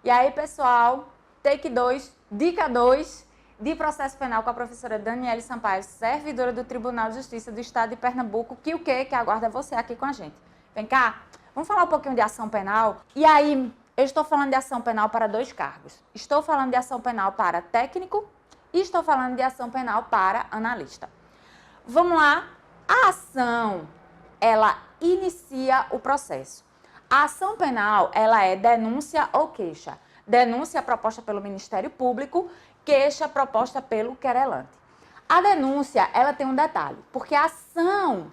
E aí, pessoal, take 2, dica 2 de processo penal com a professora Daniele Sampaio, servidora do Tribunal de Justiça do Estado de Pernambuco, que o quê? Que aguarda você aqui com a gente. Vem cá, vamos falar um pouquinho de ação penal. E aí, eu estou falando de ação penal para 2 cargos. Estou falando de ação penal para técnico e estou falando de ação penal para analista. Vamos lá. A ação, ela inicia o processo. A ação penal, ela é denúncia ou queixa. Denúncia proposta pelo Ministério Público, queixa proposta pelo querelante. A denúncia, ela tem um detalhe, porque a ação,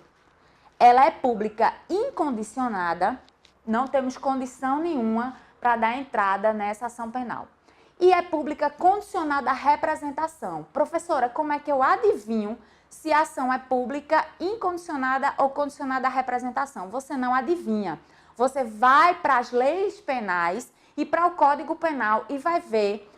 ela é pública incondicionada, não temos condição nenhuma para dar entrada nessa ação penal. E é pública condicionada à representação. Professora, como é que eu adivinho se a ação é pública incondicionada ou condicionada à representação? Você não adivinha. Você vai para as leis penais e para o Código Penal e vai ver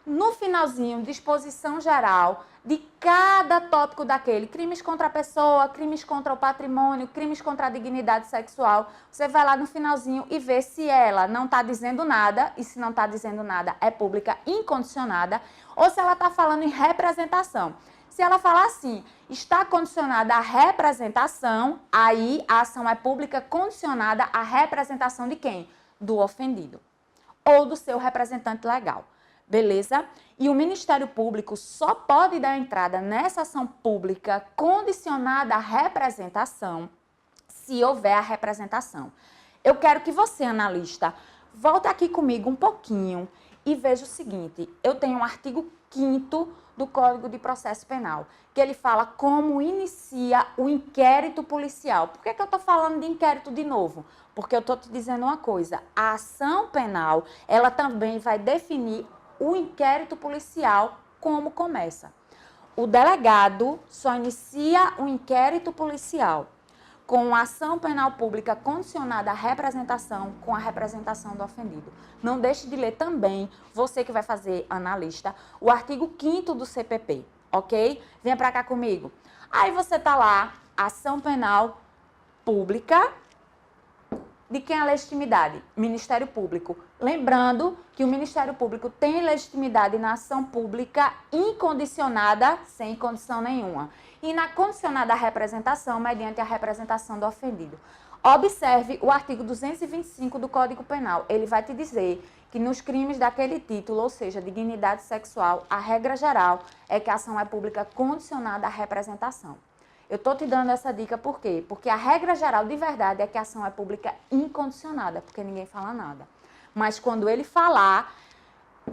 no finalzinho, disposição geral de cada tópico daquele, crimes contra a pessoa, crimes contra o patrimônio, crimes contra a dignidade sexual. Você vai lá no finalzinho e vê se ela não está dizendo nada, e se não está dizendo nada é pública incondicionada, ou se ela está falando em representação. Se ela falar assim, está condicionada à representação, aí a ação é pública condicionada à representação de quem? Do ofendido ou do seu representante legal. Beleza? E o Ministério Público só pode dar entrada nessa ação pública condicionada à representação se houver a representação. Eu quero que você, analista, volte aqui comigo um pouquinho e veja o seguinte. Eu tenho um artigo 5º do Código de Processo Penal, que ele fala como inicia o inquérito policial. Por que eu estou falando de inquérito de novo? Porque eu estou te dizendo uma coisa. A ação penal, ela também vai definir o inquérito policial como começa. O delegado só inicia o inquérito policial com a ação penal pública condicionada à representação, com a representação do ofendido. Não deixe de ler também, você que vai fazer analista, o artigo 5º do CPP, ok? Venha para cá comigo. Aí você tá lá, ação penal pública. De quem é a legitimidade? Ministério Público. Lembrando que o Ministério Público tem legitimidade na ação pública incondicionada, sem condição nenhuma. E na condicionada representação, mediante a representação do ofendido. Observe o artigo 225 do Código Penal. Ele vai te dizer que nos crimes daquele título, ou seja, dignidade sexual, a regra geral é que a ação é pública condicionada à representação. Eu estou te dando essa dica por quê? Porque a regra geral de verdade é que a ação é pública incondicionada, porque ninguém fala nada. Mas quando ele falar,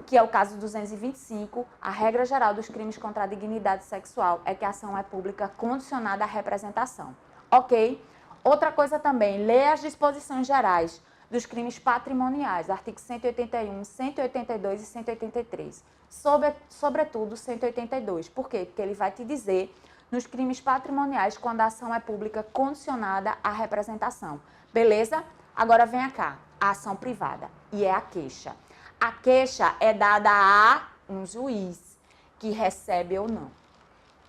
que é o caso 225, a regra geral dos crimes contra a dignidade sexual é que a ação é pública condicionada à representação. Ok? Outra coisa também, lê as disposições gerais dos crimes patrimoniais, artigos 181, 182 e 183. Sobretudo 182. Por quê? Porque ele vai te dizer nos crimes patrimoniais, quando a ação é pública condicionada à representação. Beleza? Agora venha cá, a ação privada, e é a queixa. A queixa é dada a um juiz, que recebe ou não.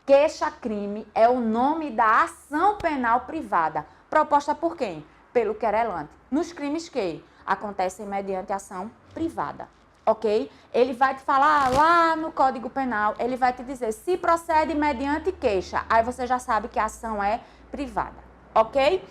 Queixa-crime é o nome da ação penal privada, proposta por quem? Pelo querelante. Nos crimes que acontecem mediante ação privada. Ok? Ele vai te falar lá no Código Penal, ele vai te dizer se procede mediante queixa. Aí você já sabe que a ação é privada. Ok?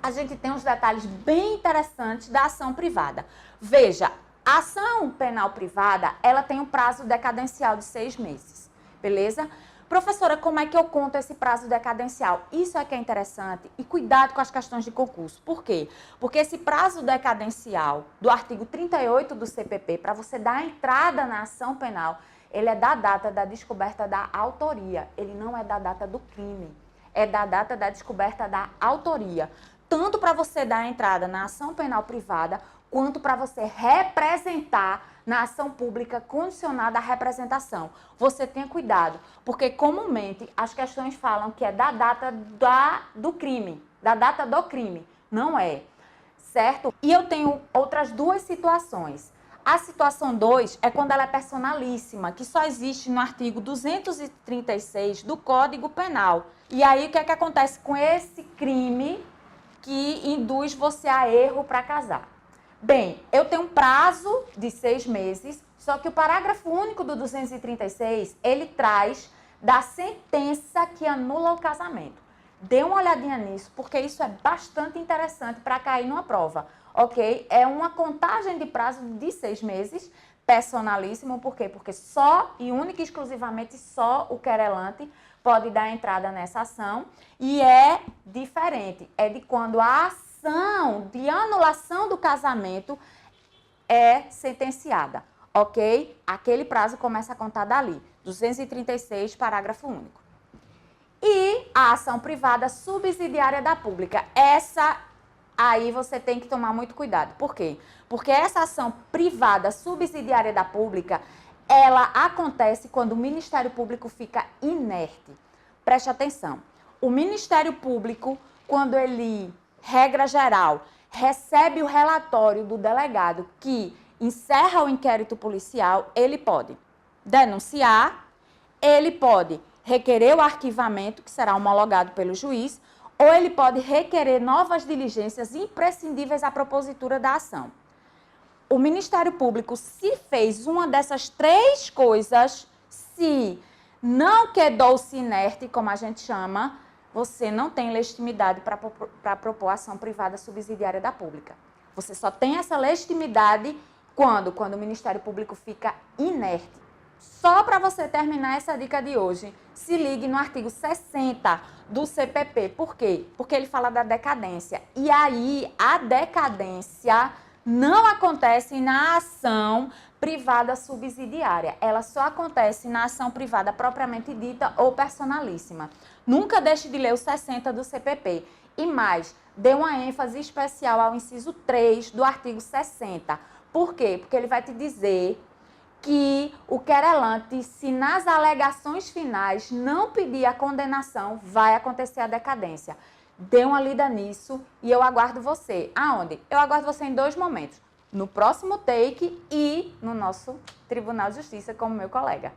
A gente tem uns detalhes bem interessantes da ação privada. Veja, a ação penal privada, ela tem um prazo decadencial de 6 meses. Beleza? Professora, como é que eu conto esse prazo decadencial? Isso é que é interessante e cuidado com as questões de concurso. Por quê? Porque esse prazo decadencial do artigo 38 do CPP, para você dar entrada na ação penal, ele é da data da descoberta da autoria. Ele não é da data do crime. É da data da descoberta da autoria. Tanto para você dar entrada na ação penal privada, quanto para você representar na ação pública condicionada à representação. Você tenha cuidado, porque comumente as questões falam que é da data do crime, da data do crime. Não é, certo? E eu tenho outras 2 situações. A situação 2 é quando ela é personalíssima, que só existe no artigo 236 do Código Penal. E aí o que é que acontece com esse crime que induz você a erro para casar? Bem, eu tenho um prazo de 6 meses, só que o parágrafo único do 236, ele traz da sentença que anula o casamento. Dê uma olhadinha nisso, porque isso é bastante interessante para cair numa prova, ok? É uma contagem de prazo de 6 meses, personalíssimo, por quê? Porque só e única e exclusivamente só o querelante pode dar entrada nessa ação e é diferente, é de quando a ação de anulação do casamento é sentenciada, ok? Aquele prazo começa a contar dali, 236, parágrafo único. E a ação privada subsidiária da pública, essa aí você tem que tomar muito cuidado. Por quê? Porque essa ação privada subsidiária da pública, ela acontece quando o Ministério Público fica inerte. Preste atenção. O Ministério Público, quando ele, regra geral, recebe o relatório do delegado que encerra o inquérito policial, ele pode denunciar, ele pode requerer o arquivamento, que será homologado pelo juiz, ou ele pode requerer novas diligências imprescindíveis à propositura da ação. O Ministério Público, se fez uma dessas 3 coisas, se não quedou-se inerte, como a gente chama, você não tem legitimidade para propor ação privada subsidiária da pública. Você só tem essa legitimidade quando o Ministério Público fica inerte. Só para você terminar essa dica de hoje, se ligue no artigo 60 do CPP. Por quê? Porque ele fala da decadência. E aí, a decadência não acontece na ação privada subsidiária. Ela só acontece na ação privada propriamente dita ou personalíssima. Nunca deixe de ler o 60 do CPP. E mais, dê uma ênfase especial ao inciso 3 do artigo 60. Por quê? Porque ele vai te dizer que o querelante, se nas alegações finais não pedir a condenação, vai acontecer a decadência. Dê uma lida nisso e eu aguardo você. Aonde? Eu aguardo você em 2 momentos. No próximo take e no nosso Tribunal de Justiça como meu colega.